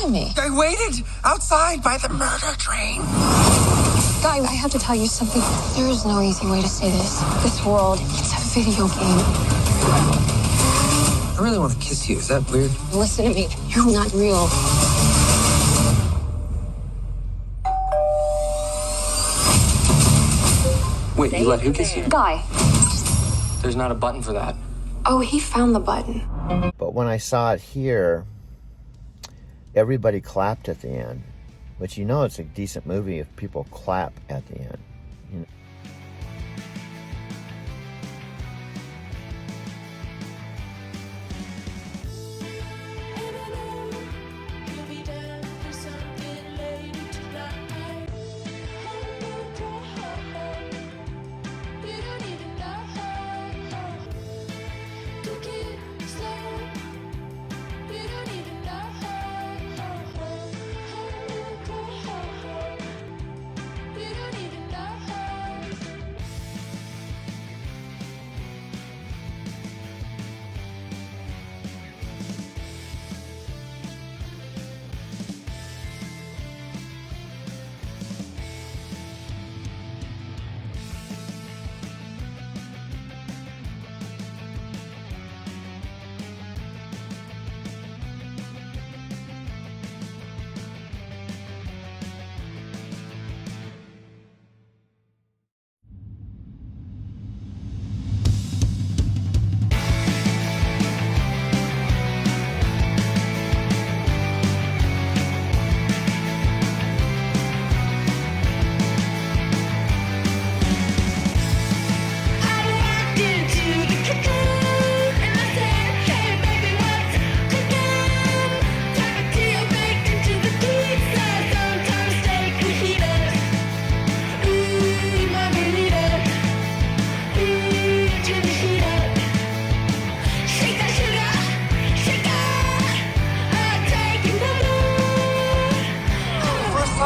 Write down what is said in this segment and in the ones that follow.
to me? I waited outside by the murder train. Guy, I have to tell you something. There is no easy way to say this. This world, it's a video game. I really want to kiss you. Is that weird? Listen to me. You're not real. Wait, you let who kiss you? Guy. There's not a button for that. Oh, he found the button. But when I saw it here, everybody clapped at the end. But you know it's a decent movie if people clap at the end. You know?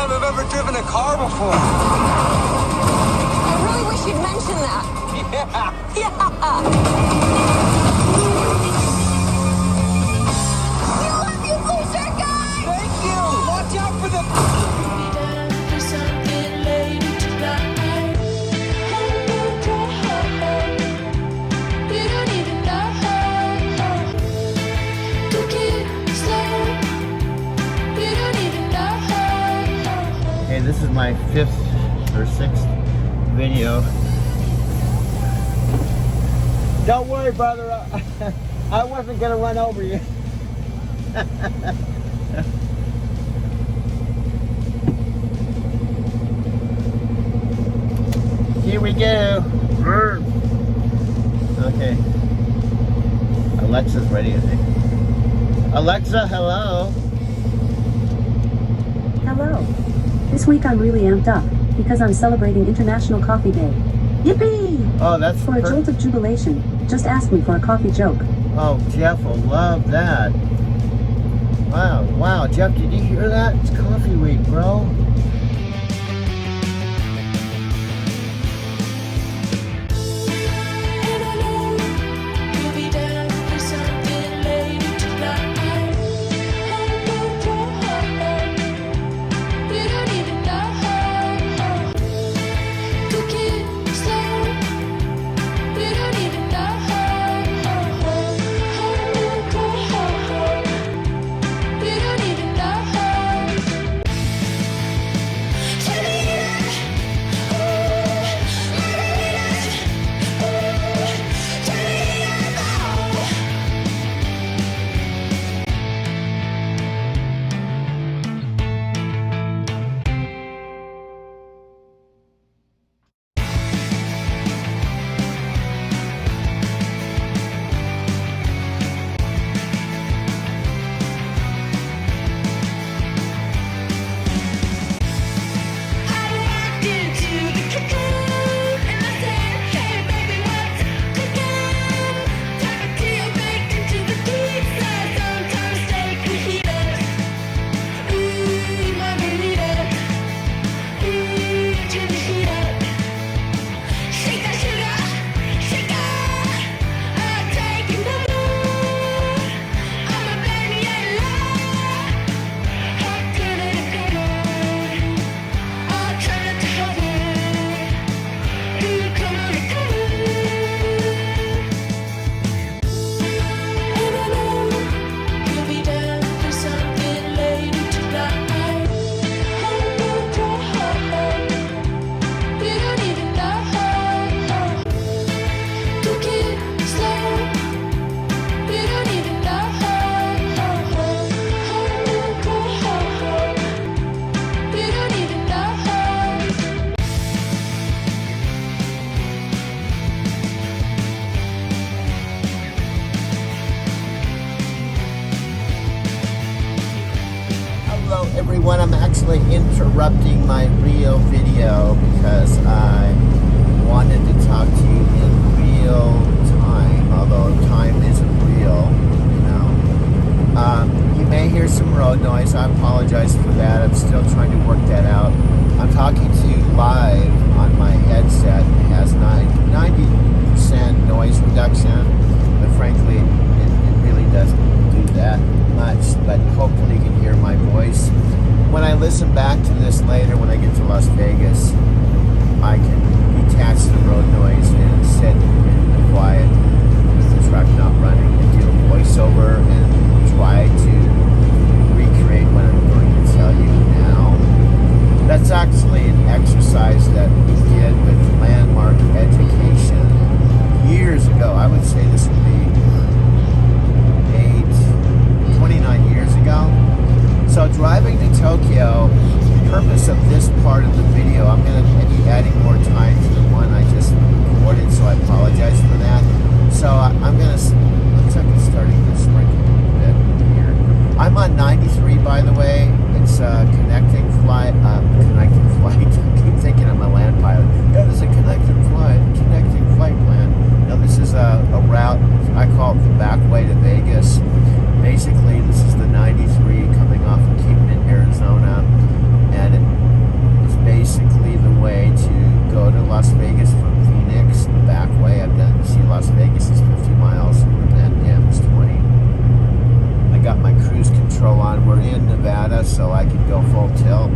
I've ever driven a car before. I really wish you'd mention that. Yeah. Yeah. We love you, loser guy! Thank you. Watch out for the... Okay, this is my 5th or 6th video. Don't worry, brother. I wasn't gonna run over you. Here we go. Okay. Alexa's ready, I think. Alexa, hello. Hello. This week I'm really amped up because I'm celebrating International Coffee Day. Yippee! Oh, that's For a jolt of jubilation, just ask me for a coffee joke. Oh, Jeff will love that. Wow, Jeff, did you hear that? It's coffee week, bro. Hello everyone, I'm actually interrupting my real video because I wanted to talk to you in real time, although time isn't real, you know. You may hear some road noise. I apologize for that. I'm still trying to work that out. I'm talking to you live on my headset. It has 90% noise reduction, but frankly, it really doesn't do that much, but hopefully you can hear my voice. When I listen back to this later, when I get to Las Vegas, I can detach the road noise and sit in the quiet with the truck not running and do a voiceover and try to recreate what I'm going to tell you now. That's actually an exercise that we did with Landmark Education years ago. I would say this would be 29 years ago. So driving to Tokyo, the purpose of this part of the video, I'm going to be adding more time to the one I just recorded, so I apologize for that. So I'm going to, looks like it's starting to sprinkle a little bit here. I'm on 93, by the way. It's connecting flight. I keep thinking I'm a land pilot. Yeah, this is a connecting flight plan. Now this is a route, I call it the back way to Vegas. Basically, this is the 93 coming off of Kingman, Arizona, and it's basically the way to go to Las Vegas from Phoenix, the back way. I've done, see, Las Vegas is 50 miles, and it's 20. I got my cruise control on. We're in Nevada, so I can go full tilt.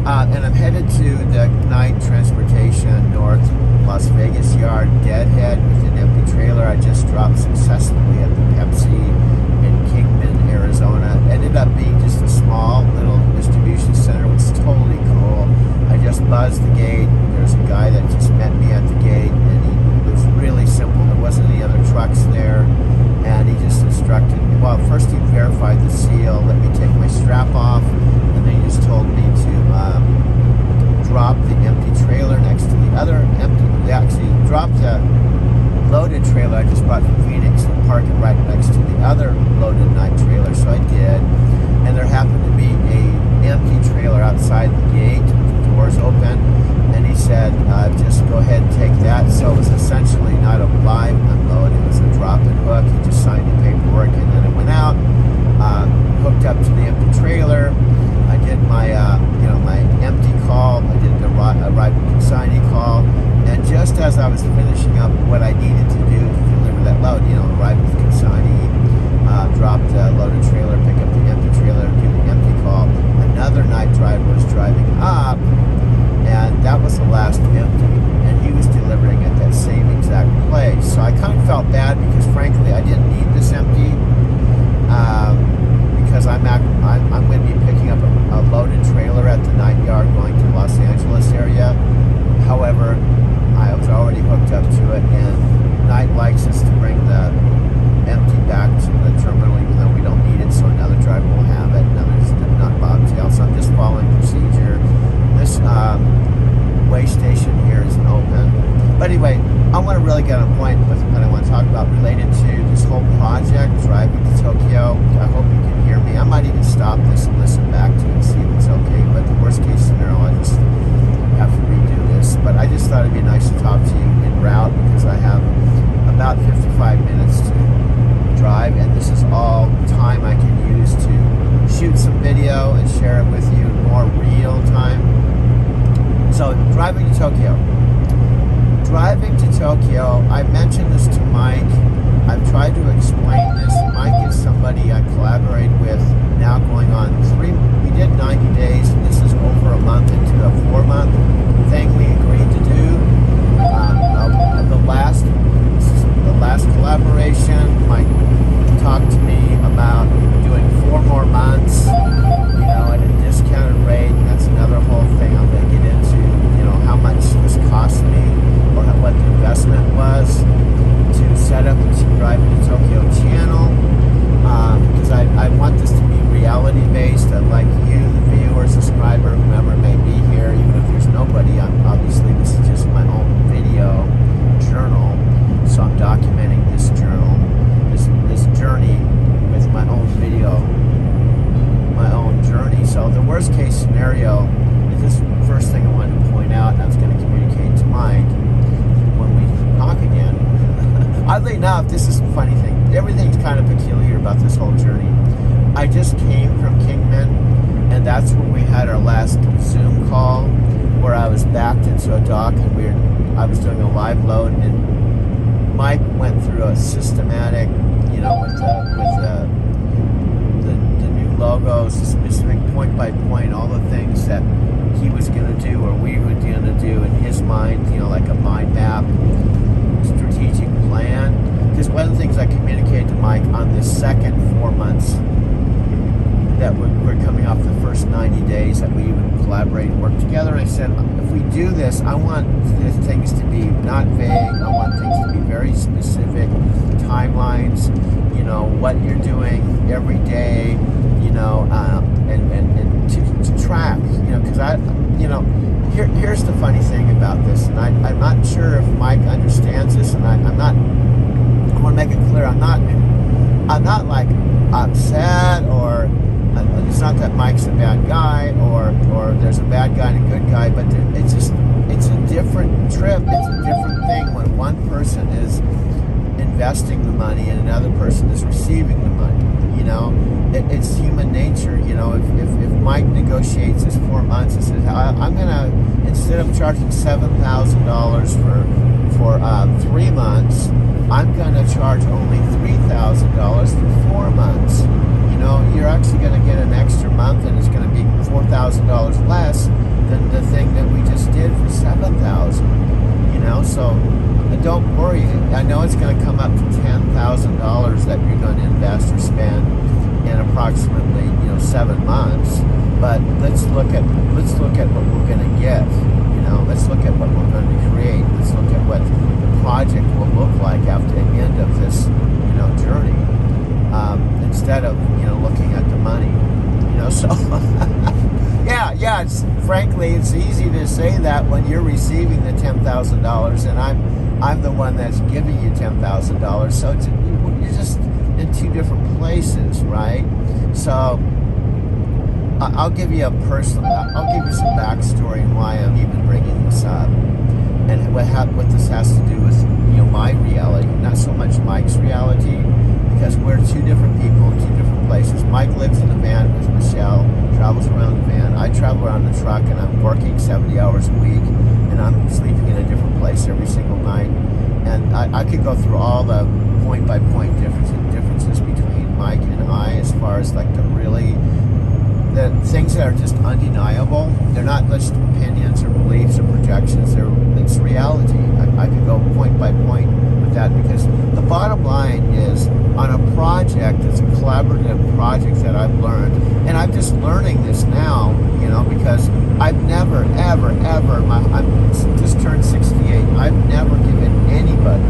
And I'm headed to the night transportation north Las Vegas yard, deadhead with an empty trailer I just dropped successfully at the Pepsi in Kingman, Arizona. Ended up being just a small little distribution center, which is totally cool. I just buzzed the gate. There's a guy that just met me at the gate, and it was really simple. There wasn't any other trucks there, and he just instructed me. Well, first he verified the seal, let me take my strap off, and then he just told me to drop the empty trailer next to the other empty. They actually dropped the loaded trailer I just brought from Phoenix and park it right next to the other loaded night trailer, so I did. And there happened to be an empty trailer outside the gate with the doors open, and he said, just go ahead and take that. So it was essentially not a live unload, it was a drop and hook. He just signed the paperwork, and then it went out, hooked up to the empty trailer. I did my my empty call, I did the arrival consignee call, and just as I was finishing up what I needed to do to deliver that load, arrive with consignee, drop the loaded trailer, pick up the empty trailer, do the empty call. Another night driver was driving up, and that was the last empty, and he was delivering at that same exact place. So I kind of felt bad because frankly I didn't need this empty, because I'm going to be picking up a loaded trailer at the night yard going to Los Angeles area. However, I was already hooked up to it, and Night likes us to bring the empty back to the terminal even though we don't need it, so another driver will have it, another's not bobtail. So I'm just following procedure. This way station here isn't open. But anyway, I want to really get on point with what I want to talk about related to this whole project, driving to Tokyo. I hope you can hear me. I might even stop this and listen back to it and see if it's okay. But the worst case scenario, I just have to redo this. But I just thought it'd be nice to talk to you en route because I have about 55 minutes to drive, and this is all time I can use to shoot some video and share it with you in more real time. So driving to Tokyo. Driving to Tokyo, I mentioned this to Mike. I've tried to explain this. Mike is somebody I collaborate with now going on we did 90 days, and this is over a month into a 4-month thing we agreed to do. The last collaboration, Mike talked to me about doing 4 more months, at a discounted rate. That's another whole thing I'm going to get into, how much this cost me or what the investment was to set up the Driving to Tokyo channel, because I want this to be reality based. I like scenario, this is the first thing I wanted to point out, and I was going to communicate to Mike when we talk again. Oddly enough, this is a funny thing. Everything's kind of peculiar about this whole journey. I just came from Kingman, and that's when we had our last Zoom call, where I was backed into a dock, and I was doing a live load, and Mike went through a systematic, with the new logos, the specific point by point, all the things that he was going to do or we were going to do in his mind, like a mind map, strategic plan. Because one of the things I communicated to Mike on this second 4 months that we're coming off the first 90 days that we would collaborate and work together, and I said, if we do this, I want things to be not vague. I want things to be very specific, timelines, what you're doing every day, and to track, because here's the funny thing about this, and I'm not sure if Mike understands this, and I want to make it clear, I'm not like upset, or it's not that Mike's a bad guy, or there's a bad guy and a good guy, but it's a different trip. It's a different thing when one person is investing the money and another person is receiving the money. It's human nature. If Mike negotiates his 4 months and says, I'm gonna, instead of charging $7,000 for 3 months, I'm gonna charge only $3,000 for 4 months. You're actually going to get an extra month, and it's going to be $4,000 less than the thing that we just did for $7,000. So don't worry. I know it's going to come up to $10,000 that you're going to invest or spend in approximately 7 months. But let's look at what we're going to get. Let's look at what we're going to create. Let's look at what the project will look like after the end of this journey. Instead of looking at the money, so yeah. Frankly, it's easy to say that when you're receiving the $10,000, and I'm the one that's giving you $10,000. So you're just in two different places, right? So I'll give you some backstory and why I'm even bringing this up, and what this has to do with my reality, not so much Mike's reality. Because we're two different people in two different places. Mike lives in a van with Michelle, travels around the van. I travel around the truck, and I'm working 70 hours a week, and I'm sleeping in a different place every single night. And I could go through all the point-by-point differences between Mike and I, as far as like the things that are just undeniable. They're not just opinions or beliefs or projections. It's reality. I could go point by point with that, because the bottom line is, on a project, it's a collaborative project that I've learned, and I'm just learning this now, because I've never, ever, I'm just turned 68. I've never given anybody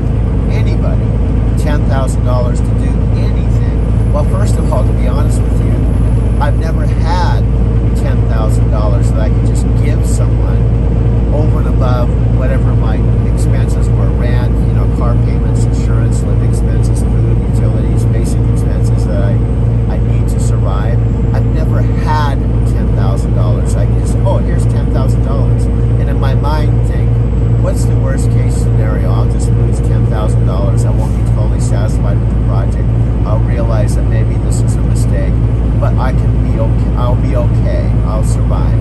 $10,000 to do anything. Well, first of all, to be honest with you, I've never had $10,000 that I could just give someone over and above whatever my expenses were: rent, car payments, insurance, living expenses, food, utilities, basic expenses that I need to survive. I've never had $10,000. I just, here's $10,000, and in my mind think, what's the worst case scenario? I'll just lose $10,000. I won't be totally satisfied with the project. I'll realize that maybe this is a mistake, but I can be okay. I'll be okay. I'll survive.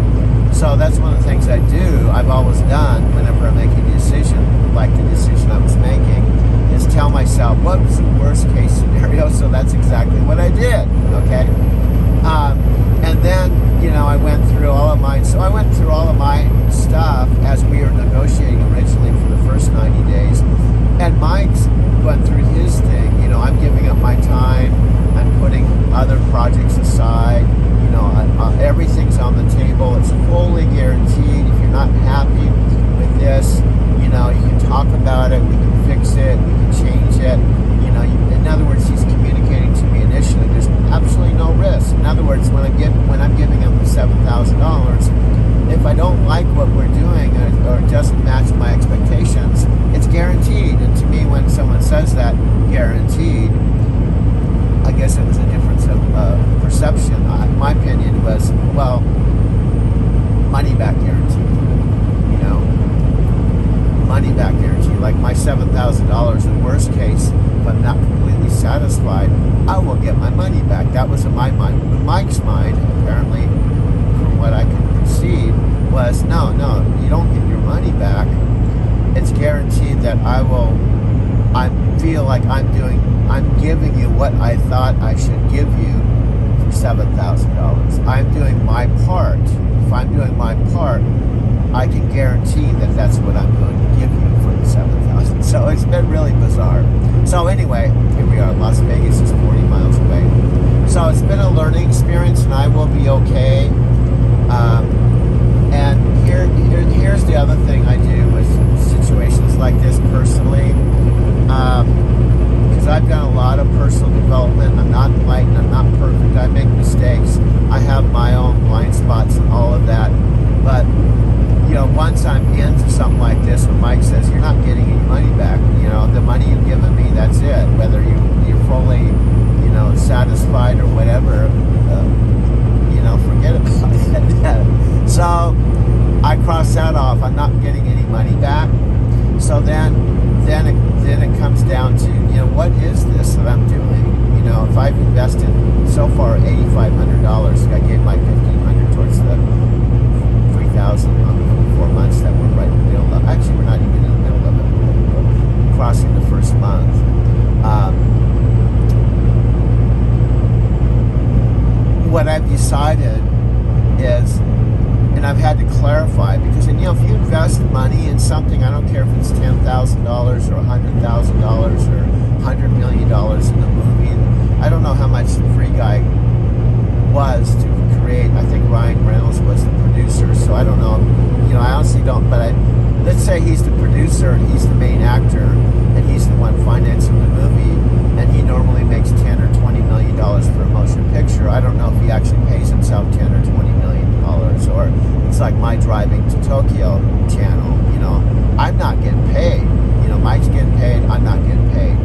So that's one of the things I do. I've always done whenever I'm making a decision, like the decision I was making, is tell myself, what was the worst case scenario? So that's exactly what I did. Okay. And then, I went through all of my stuff as we were negotiating originally for the first 90 days. And Mike's went through his thing. I'm giving up my time. I'm putting other projects aside. Everything's on the table. It's fully guaranteed. If you're not happy with this, you can talk about it. We can fix it. We can change it. In other words, he's communicating to me initially. There's absolutely no risk. In other words, when I'm giving him the $7,000, if I don't like what we're doing or it doesn't match my expectations, it's guaranteed. And to me, when someone says that, guaranteed, I guess it was a difference of perception. like I'm giving you what I thought I should give you for $7,000. I'm doing my part. If I'm doing my part, I can guarantee that that's what I'm going to give you for the $7,000. So it's been really bizarre. So anyway, here we are. Las Vegas is 40 miles away. So it's been a learning experience, and I will be okay. And here's the other thing I do with situations like this personally. Because I've done a lot of personal development. I'm not enlightened. I'm not perfect. I make mistakes. I have my own blind spots and all of that. But once I'm into something like this, when Mike says you're not getting any money back, the money you've given me, that's it. Whether you're fully, satisfied or whatever, forget about it. So I cross that off. I'm not getting any money back. So then it comes down to, what is this that I'm doing? If I've invested so far $8,500, I gave my $1,500 towards the $3,000 on the 4 months that we're right in the middle of. Actually, we're not even in the middle of it. We're crossing the first month. What I've decided is, and I've had to clarify, because if you invest money in something, I don't care if it's $10,000 or $100,000 or $100 million in a movie. I don't know how much the Free Guy was to create. I think Ryan Reynolds was the producer, so I don't know. I honestly don't. But let's say he's the producer and he's the main actor and he's the one financing the movie, and he normally makes $10 or $20 million for a motion picture. I don't know if he actually pays himself $10 or $20 million, or it's like my Driving to Tokyo channel. I'm not getting paid. Mike's getting paid. I'm not getting paid.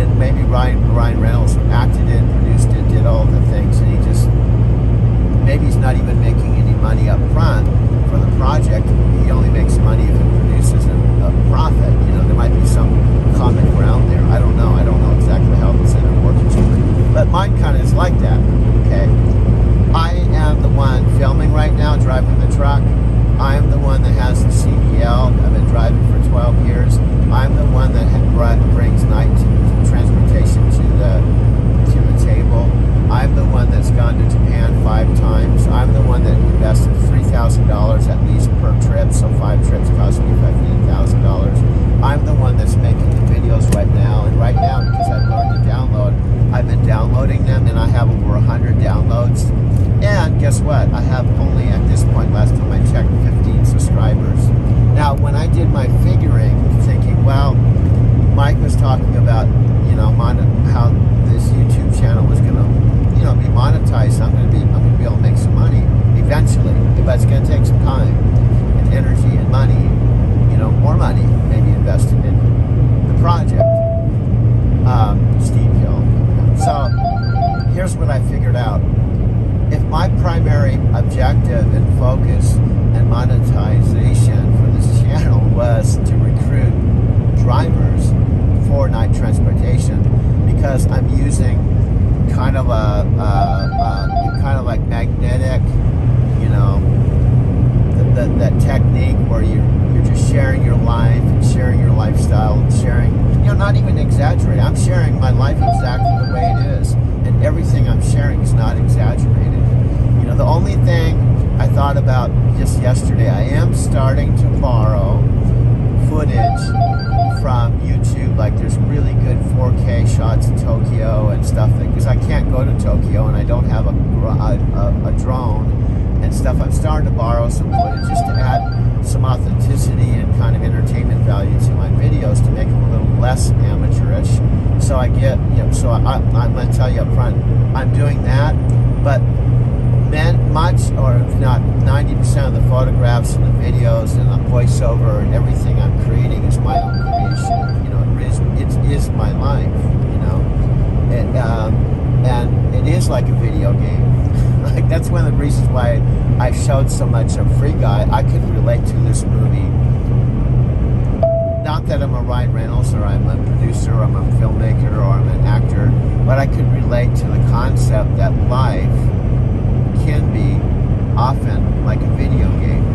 And maybe Ryan Reynolds acted it, produced it, did all the things, and maybe he's not even making any money up front for the project. He only makes money if it produces a profit. There might be some common ground there. I don't know. I don't know exactly how it's in a working story. But mine kind of is like that, okay? I am the one filming right now, driving the truck. I am the one that has the CDL. I've been driving for 12 years. I'm the one that brings night transportation to the table. I'm the one that's gone to Japan 5 times. I'm the one that invested $3,000 at least per trip, so 5 trips cost me $15,000. I'm the one that's making the videos right now, and right now, because I've learned to download, I've been downloading them, and I have over 100 downloads. And guess what? I have only, at this point, last time I checked, 15 subscribers. Now, when I did my figuring, thinking, well, Mike was talking about, how this YouTube channel was going to, be monetized. I'm going to be able to make some money eventually, but it's going to take some time and energy and money, more money maybe invested in the project. Steep hill. So here's what I figured out. If my primary objective and focus and monetization for this channel was to recruit drivers for night transportation, because I'm using kind of like magnetic, that technique where you're just sharing your life and sharing your lifestyle and sharing, not even exaggerating. I'm sharing my life exactly the way it is, and everything I'm sharing is not exaggerated. The only thing I thought about just yesterday, I am starting to borrow footage from YouTube. Like there's really good 4K shots of Tokyo and stuff, because I can't go to Tokyo and I don't have a drone and stuff. I'm starting to borrow some footage just to add some authenticity and kind of entertainment value to my videos, to make them a little less amateurish. So I get, so I'm going to tell you up front, I'm doing that, but much, or if not 90% of the photographs and the videos and the voiceover and everything I'm creating is my own creation. It is my life, and it is like a video game. Like that's one of the reasons why I showed so much of Free Guy. I could relate to this movie. Not that I'm a Ryan Reynolds, or I'm a producer, or I'm a filmmaker, or I'm an actor, but I could relate to the concept that life can be often like a video game.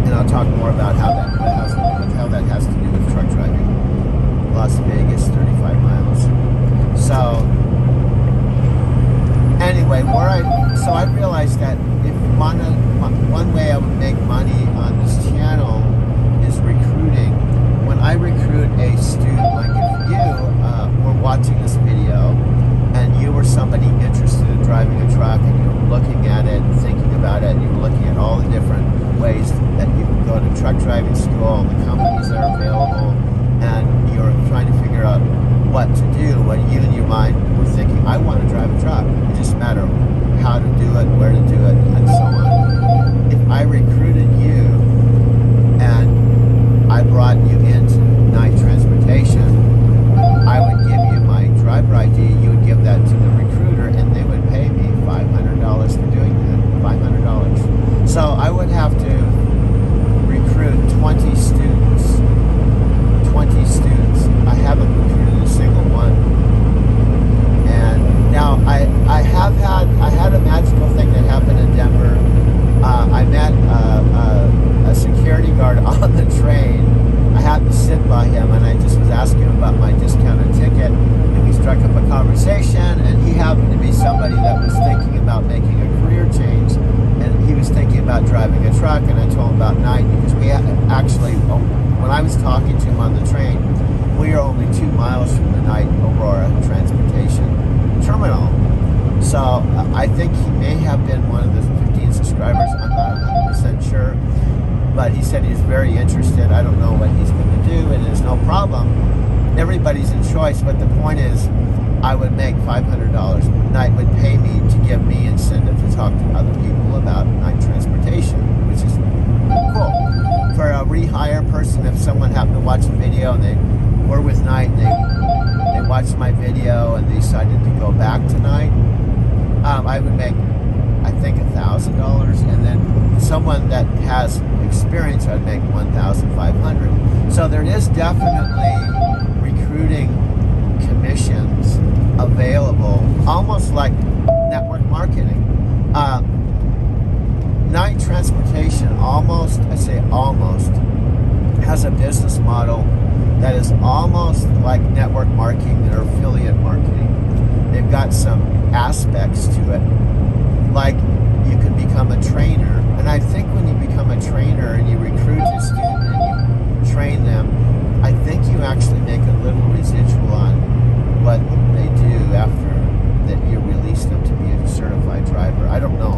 And I'll talk more about how that has to do with truck driving. Las Vegas, 35 realized that if one way I would make money on this channel is recruiting. When I recruit a student, like if you were watching this video and you were somebody interested in driving a truck and you were looking at it and thinking about it and you were looking at all the different ways that you can go to truck driving school and the companies that are available, and you're trying to figure out what to do, when you in your mind were thinking, I want to drive a truck. It just matter how to do it, where to do it, and so on. If I recruited you and I brought you into night transportation, I would give you my driver ID, you would give that to the recruiter, and they would pay me $500 for doing that. $500. So I would have to recruit 20 students. 20 students. I haven't recruited a single one. And now I had a magical thing that happened in Denver. I met a security guard on the train. I happened to sit by him and I just was asking him about my discounted ticket, and we struck up a conversation, and he happened to be somebody that was thinking about making a career change, and he was thinking about driving a truck, and I told him about night, because we actually, when I was talking to him on the train, we are only 2 miles from the Night Aurora transportation terminal. So I think he may have been one of the 15 subscribers. I'm not 100% sure. But he said he's very interested. I don't know what he's going to do, and there's no problem. Everybody's in choice, but the point is, I would make $500. Night would pay me to give me incentive to talk to other people about night transportation, which is cool. For a rehire person, if someone happened to watch a video and they were with Night, and they watched my video and they decided to go back to Night, I would make, I think, $1,000, and then someone that has experience, I'd make $1,500. So there is definitely recruiting commissions available, almost like network marketing. Night transportation almost, I say almost, has a business model that is almost like network marketing or affiliate marketing. They've got some aspects to it, like you can become a trainer. And I think when you become a trainer and you recruit a student and you train them, I think you actually make a little residual on what they do after that you release them to be a certified driver. I don't know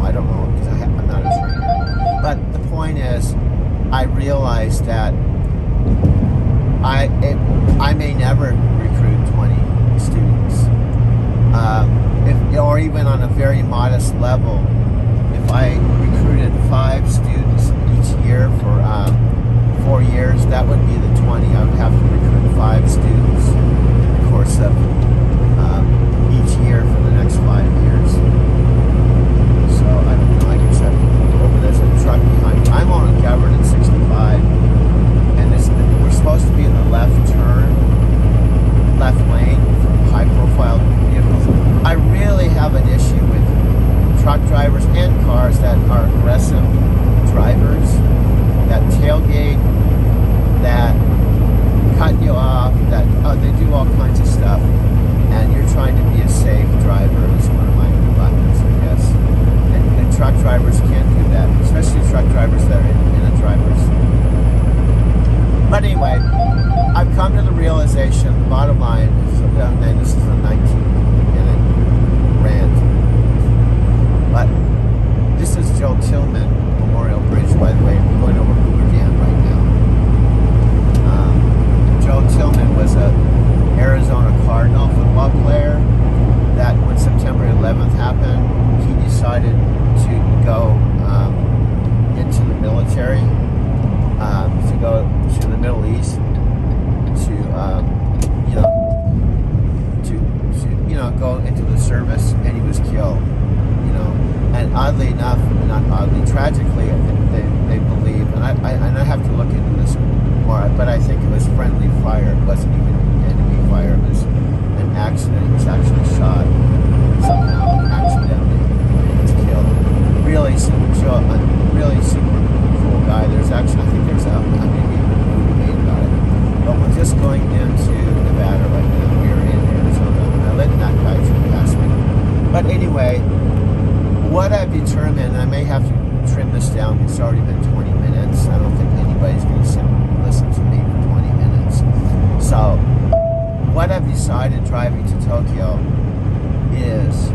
because I'm not a trainer. But the point is, I realized that I may never recruit 20 students. Or even on a very modest level, if I recruited 5 students each year for 4 years, that would be the 20. I would have to recruit 5 students in the course of each year for the next 5 years. So I don't know, I guess I have to look over. There's a truck behind me. I'm on Government at 65, and we're supposed to be in the left lane for high-profile vehicles. I really have an issue with truck drivers and cars that are aggressive drivers, that tailgate, that cut you off, that they do all kinds of stuff, and you're trying to be a safe driver. Is one of my buttons, I guess. And truck drivers can't do that, especially truck drivers that are independent drivers. But anyway, I've come to the realization, the bottom line, this is a 19-minute rant, but this is Joe Tillman Memorial Bridge, by the way. We're going over Hoover Dam right now. Joe Tillman was a Arizona Cardinal football player that when September 11th happened, he decided to go into the military, to go to the Middle East, to go into the service, and he was killed. And oddly enough, not oddly, tragically, they believe, and I have to look into this more, but I think it was friendly fire. It wasn't even enemy fire. It was an accident. He was actually shot somehow, accidentally. He was killed. Really super cool guy. There's actually, I think there's a movie made about it. But we're just going into Nevada right now. We're in Arizona. I let that guy past me. But anyway, what I've determined, I may have to trim this down. It's already been 20 minutes. I don't think anybody's going to sit and listen to me for 20 minutes. So what I've decided driving to Tokyo is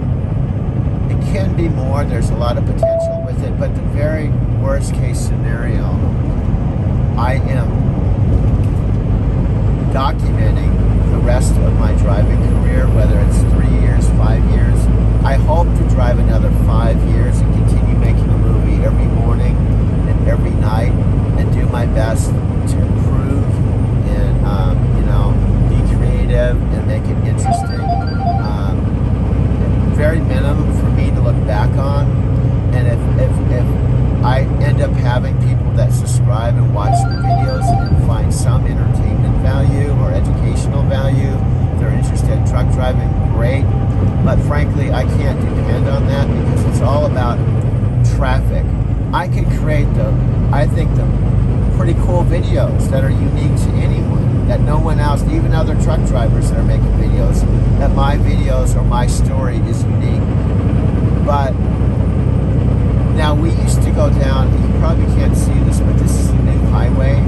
it can be more. There's a lot of potential with it, but the very worst case scenario, I am documenting the rest of my driving career, whether it's 3 years, 5 years. I hope to drive another 5 years and continue making a movie every morning and every night and do my best to improve and, be creative and make it interesting. Very minimum for me to look back on. And if I end up having people that subscribe and watch the videos and find some entertainment value or educational value, they're interested in truck driving, great. But frankly, I can't depend on that because it's all about traffic. I could create the pretty cool videos that are unique to anyone, that no one else, even other truck drivers that are making videos, that my videos or my story is unique. But now we used to go down, you probably can't see this, but this is a new highway.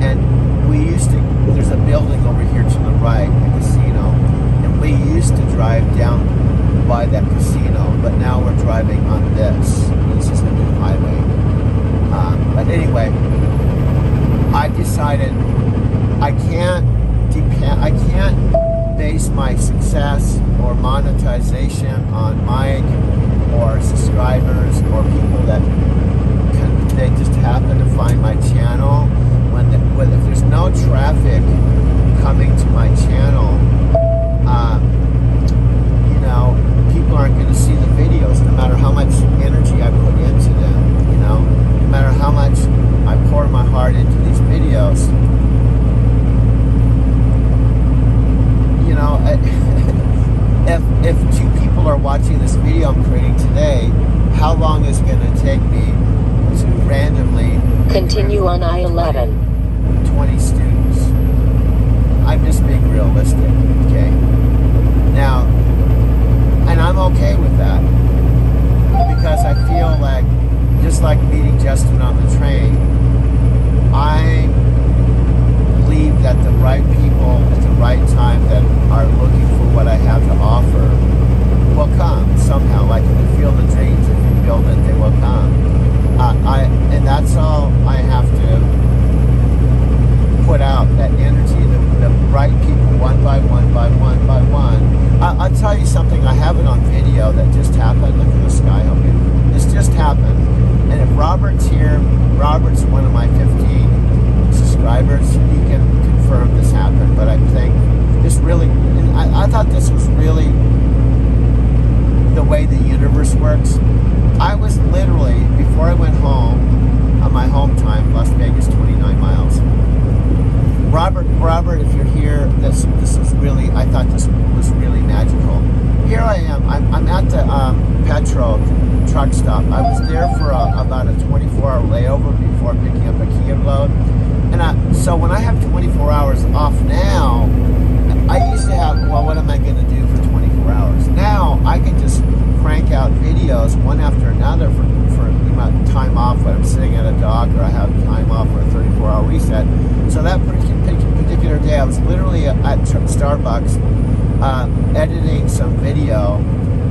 And we used to, there's a building over here to the right, a casino. And we used to drive down by that casino, but now we're driving on this. This is a new highway. But anyway, I decided I can't base my success or monetization on Mike or subscribers or people that they just happen to find my channel. If there's no traffic coming to my channel, people aren't going to see the videos no matter how much energy I put into them, no matter how much I pour my heart into these videos. If 2 people are watching this video I'm creating today, how long is it going to take me to randomly continue on I-11 20 students? I'm just being realistic, okay? Now, and I'm okay with that because I feel like, just like meeting Justin on the train, I believe that the right people at the right time that are looking for what I have to offer will come somehow. Like if you feel the dreams, if you build it, they will come. And that's all I have to put out, that energy, the right people, one by one by one by one. I'll tell you something, I have it on video that just happened. Look at the sky up here. This just happened. And if Robert's here, Robert's one of my 15 subscribers, he can confirm this happened. But I think this really, and I thought this was really the way the universe works. I was literally, before I went home, on my home time, Las Vegas, 29 miles. Robert, if you're here, this is really, I thought this was really magical. Here I am, I'm at the Petro truck stop. I was there for about a 24-hour layover before picking up a Kia load. And so when I have 24 hours off now, I used to have, well, what am I going to do for 24 hours? Now I can just crank out videos one after another for the amount of time off when I'm sitting at a dock or I have time off for a 34-hour reset. So that particular day I was literally at Starbucks editing some video,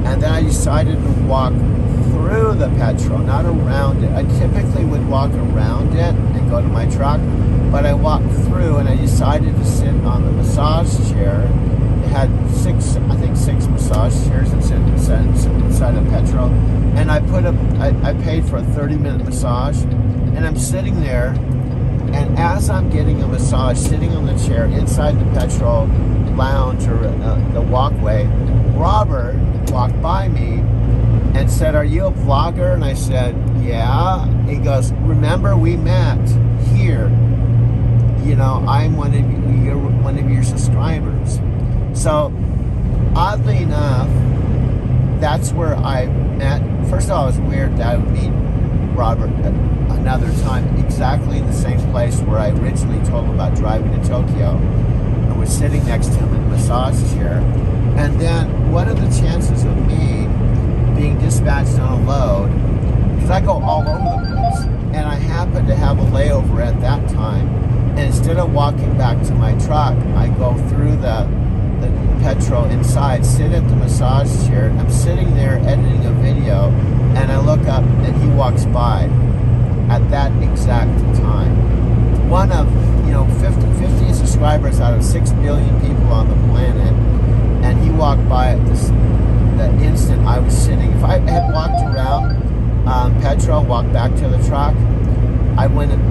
and then I decided to walk through the Petro, not around it. I typically would walk around it and go to my truck, but I walked through and I decided to sit on the massage chair. It had six massage chairs inside the Petro, and I paid for a 30-minute massage, and I'm sitting there, and as I'm getting a massage, sitting on the chair inside the Petro lounge or the walkway, Robert walked by me and said, "Are you a vlogger?" And I said, "Yeah." He goes, "Remember we met here? I'm one of your subscribers." So, oddly enough, that's where I met. First of all, it was weird that I would meet Robert another time, exactly in the same place where I originally told him about driving to Tokyo. I was sitting next to him in a massage chair. And then, what are the chances of me being dispatched on a load, because I go all over the place. And I happened to have a layover at that time. And instead of walking back to my truck, I go through the Petro inside, sit at the massage chair. I'm sitting there editing a video, and I look up and he walks by at that exact time. One of 50 subscribers out of 6 billion people on the planet, and he walked by at the instant I was sitting. If I had walked around Petro, walked back to the truck, I wouldn't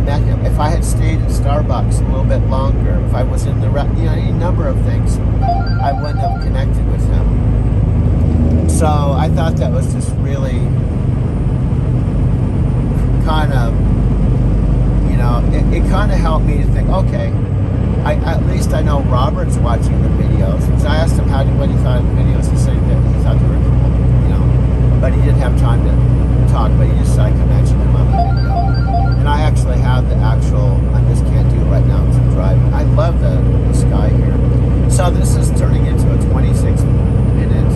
met him. If I had stayed at Starbucks a little bit longer, if I was in the any number of things, I wouldn't have connected with him. So I thought that was just really kind of, it kind of helped me to think, okay, at least I know Robert's watching the videos. Because I asked him what he thought of the videos. He said that he thought they were cool, but he didn't have time to talk. But he just said I could mention him on the video. And I actually have the actual. I just can't do it right now because I'm driving. I love the sky here. So this is turning into a 26-minute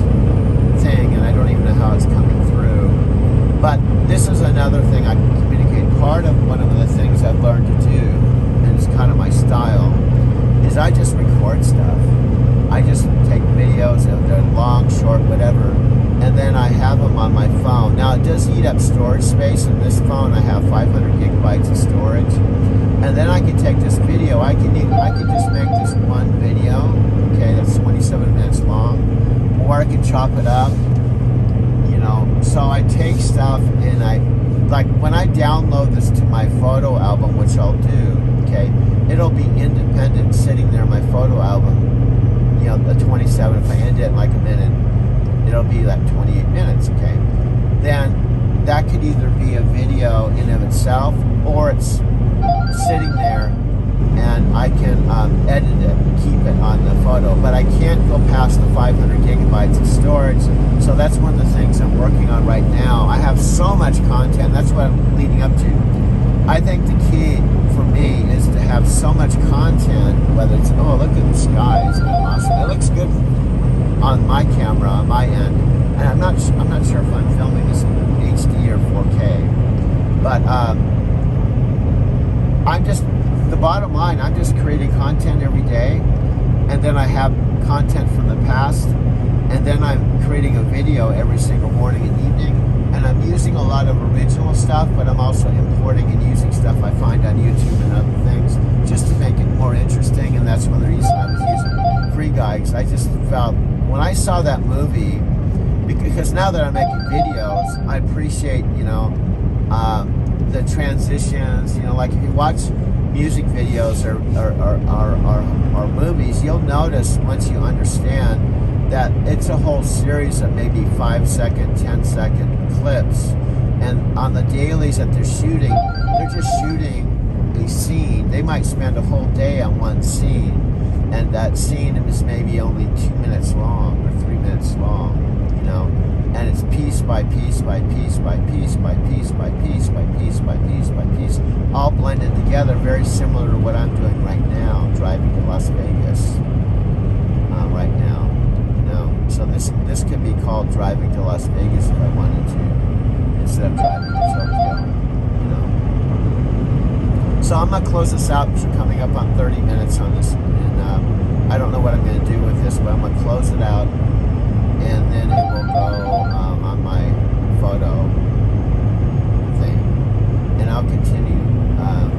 thing, and I don't even know how it's coming through. But this is another thing I can communicate. Part of one of the things I've learned to do, and it's kind of my style, is I just record stuff. I just take videos, if they're long, short, whatever, and then I have them on my phone. Now, it does eat up storage space. In this phone, I have 500 gigabytes of storage. And then I can take this video. I can just make this one video, okay, that's 27 minutes long, or I can chop it up, So I take stuff and like when I download this to my photo album, which I'll do, okay, it'll be independent sitting there in my photo album, the 27, if I end it in like a minute, it'll be like 28 minutes, okay? Then that could either be a video in of itself, or it's sitting there and I can edit it and keep it on the photo. But I can't go past the 500 gigabytes of storage. So that's one of the things I'm working on right now. I have so much content. That's what I'm leading up to. I think the key for me is to have so much content, whether it's, look at the sky, it's awesome. It looks good on my camera, on my end. And I'm not sure if I'm filming this in HD or 4K. But the bottom line, I'm just creating content every day, and then I have content from the past, and then I'm creating a video every single morning and evening, and I'm using a lot of original stuff, but I'm also importing and using stuff I find on YouTube and other things, just to make it more interesting. And that's one of the reasons I was using Free Guy, because I just felt, when I saw that movie, because now that I'm making videos, I appreciate, the transitions, like if you watch music videos or movies, you'll notice once you understand that it's a whole series of maybe 5-second, 10-second clips. And on the dailies that they're shooting, they're just shooting a scene. They might spend a whole day on one scene, and that scene is maybe only 2 minutes long or 3 minutes long, and it's piece by piece by piece by piece by piece by piece by piece by piece by piece, all blended together, very similar to what I'm doing right now, driving to Las Vegas right now. So this could be called driving to Las Vegas if I wanted to, instead of driving to Tokyo. So I'm gonna close this out because we're coming up on 30 minutes on this, and I don't know what I'm gonna do with this, but I'm gonna close it out, and then it will go on my photo thing, and I'll continue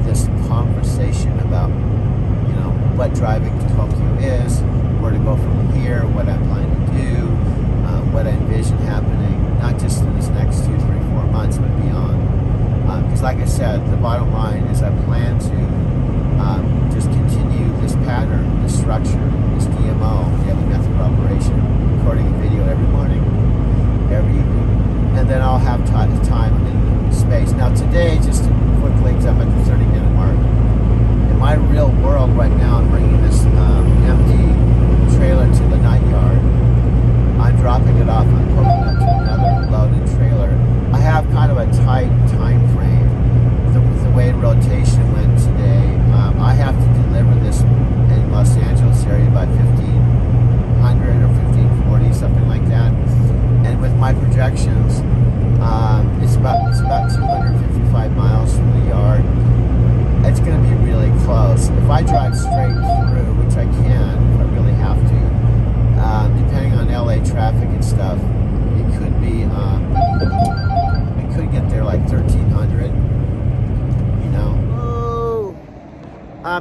this conversation about what driving to Tokyo is, where to go from here, what I plan to do, what I envision happening, not just in this next 2, 3, 4 months, but beyond. Because like I said, the bottom line is I plan to just continue this pattern, this structure, this DMO, daily method of operation, recording a video every morning, every evening, and then I'll have time and space. Now today, just quickly, because I'm at the 30-minute mark, in my real world right now, I'm bringing this empty trailer to the night yard. I'm dropping it off, I'm hooking up to another loaded trailer. I have kind of a tight time frame with the way rotation went today. I have to deliver this in Los Angeles area by 1500 or 1540, something like that. And with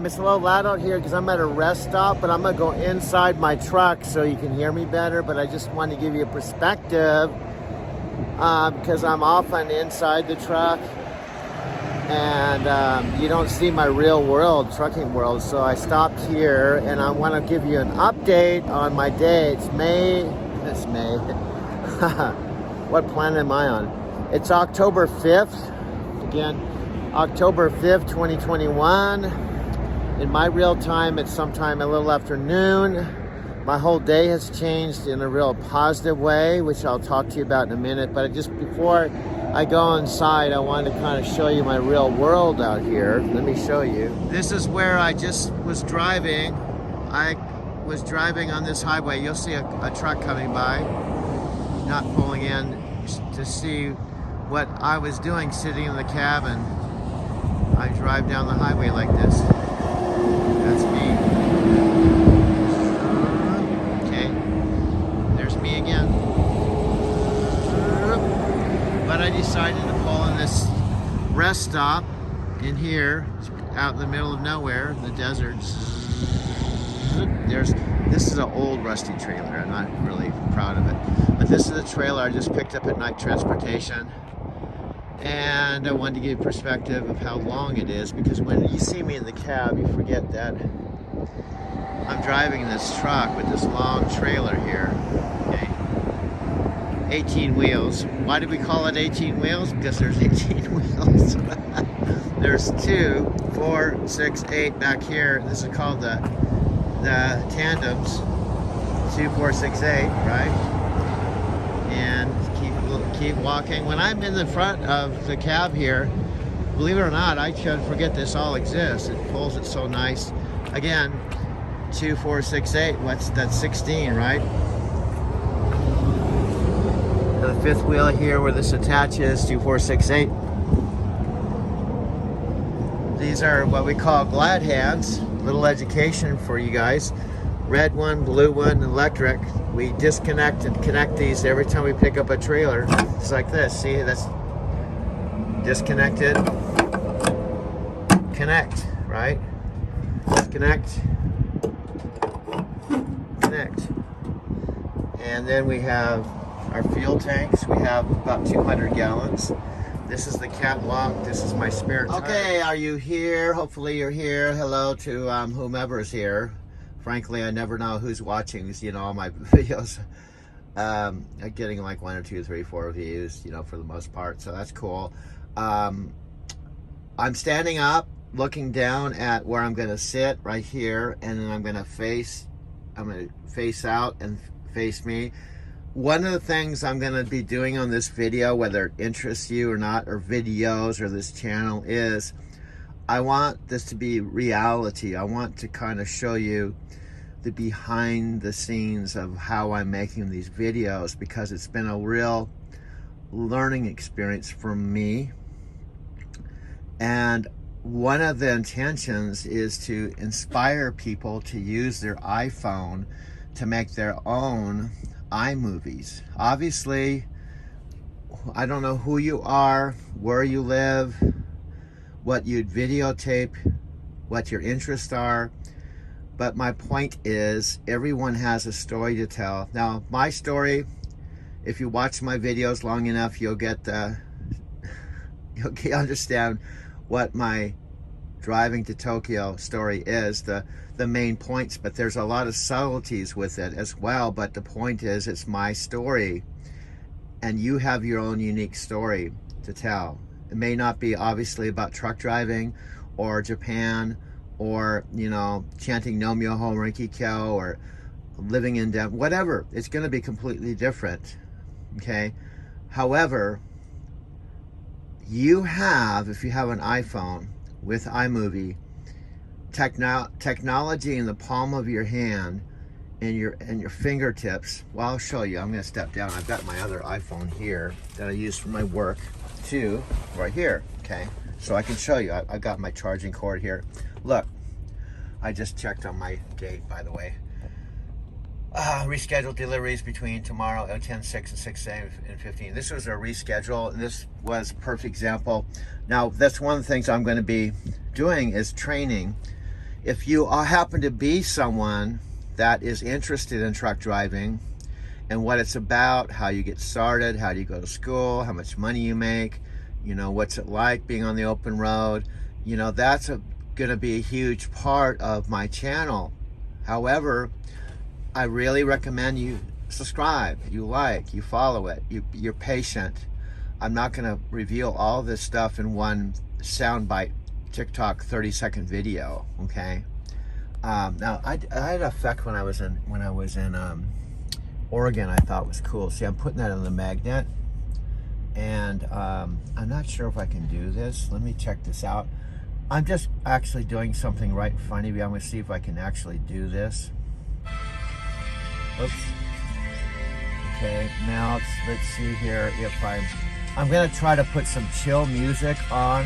It's a little loud out here because I'm at a rest stop, but I'm gonna go inside my truck so you can hear me better. But I just want to give you a perspective because I'm often inside the truck and you don't see my real world, trucking world. So I stopped here and I want to give you an update on my day. It's May. What planet am I on? It's October 5th. Again, October 5th, 2021. In my real time, it's sometime a little after noon. My whole day has changed in a real positive way, which I'll talk to you about in a minute. But just before I go inside, I wanted to kind of show you my real world out here. Let me show you. This is where I just was driving. I was driving on this highway. You'll see a truck coming by, not pulling in, to see what I was doing sitting in the cabin. I drive down the highway like this. That's me. Okay, there's me again. But I decided to pull in this rest stop in here, out in the middle of nowhere, the desert. This is an old rusty trailer. I'm not really proud of it, but this is a trailer I just picked up at Night Transportation. And I wanted to give you perspective of how long it is, because when you see me in the cab, you forget that I'm driving this truck with this long trailer here. Okay, 18 wheels. Why do we call it 18 wheels? Because there's 18 wheels. There's 2, 4, 6, 8 back here. This is called the tandems. 2, 4, 6, 8, right? And keep walking. When I'm in the front of the cab here, believe it or not, I should forget this all exists. It pulls it so nice. Again, 2, 4, 6, 8. That's 16, right? The fifth wheel here where this attaches, 2, 4, 6, 8. These are what we call glad hands. Little education for you guys. Red one, blue one, electric. We disconnect and connect these every time we pick up a trailer. It's like this. See, that's disconnected. Connect, right? Disconnect. Connect. And then we have our fuel tanks. We have about 200 gallons. This is the catwalk. This is my spare tire. Okay, are you here? Hopefully you're here. Hello to whomever is here. Frankly, I never know who's watching, you know, all my videos. I'm getting like 1 or 2, 3, 4 views, you know, for the most part. So that's cool. I'm standing up, looking down at where I'm going to sit right here. And then I'm going to face out and face me. One of the things I'm going to be doing on this video, whether it interests you or not, or videos or this channel, is I want this to be reality. I want to kind of show you the behind the scenes of how I'm making these videos, because it's been a real learning experience for me. And one of the intentions is to inspire people to use their iPhone to make their own iMovies. Obviously, I don't know who you are, where you live, what you'd videotape, what your interests are, but my point is everyone has a story to tell. Now, my story, if you watch my videos long enough, you'll understand what my driving to Tokyo story is, the main points, but there's a lot of subtleties with it as well. But the point is, it's my story, and you have your own unique story to tell. It may not be obviously about truck driving or Japan or, you know, chanting No Myoho Rinki Kyo or living in Denver, whatever. It's going to be completely different, okay? However, you have, if you have an iPhone with iMovie, technology in the palm of your hand and your fingertips. Well, I'll show you. I'm going to step down. I've got my other iPhone here that I use for my work too, right here. Okay, so I can show you. I got my charging cord here. Look, I just checked on my date, by the way. Rescheduled deliveries between tomorrow at 10:06 and 6 a.m. and 15. This was a reschedule, and this was a perfect example. Now, that's one of the things I'm going to be doing is training if you happen to be someone that is interested in truck driving and what it's about, how you get started, how do you go to school, how much money you make, what's it like being on the open road, that's going to be a huge part of my channel. However, I really recommend you subscribe, you like, you follow it, you're patient. I'm not going to reveal all this stuff in one soundbite TikTok 30-second video, okay? Now I had an effect when I was in Oregon. I thought was cool. See, I'm putting that on the magnet, and I'm not sure if I can do this. Let me check this out. I'm just actually doing something right in front of you. I'm going to see if I can actually do this. Oops. Okay, now let's see here if I'm going to try to put some chill music on.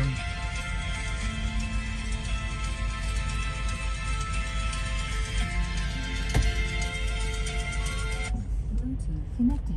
Bluetooth connected.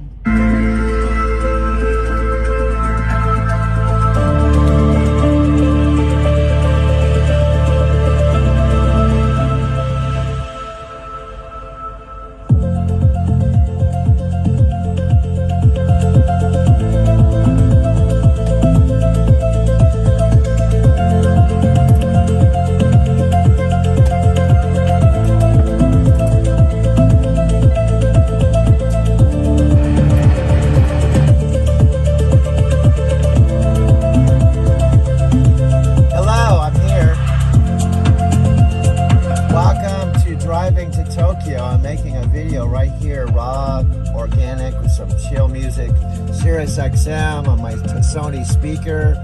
XM on my Sony speaker,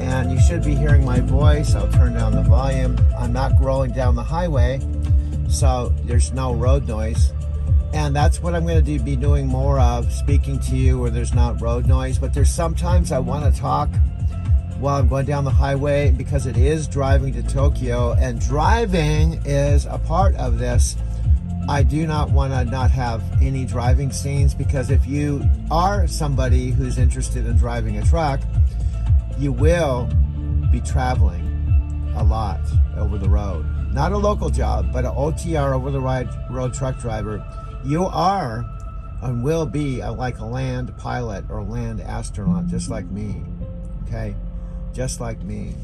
and you should be hearing my voice. I'll turn down the volume. I'm not rolling down the highway, so there's no road noise, and that's what I'm going to be doing more of, speaking to you where there's not road noise. But there's sometimes I want to talk while I'm going down the highway, because it is driving to Tokyo, and driving is a part of this. I do not want to not have any driving scenes, because if you are somebody who's interested in driving a truck, you will be traveling a lot over the road. Not a local job, but an OTR, over the road truck driver. You are and will be like a land pilot or land astronaut, just like me. Okay? Just like me.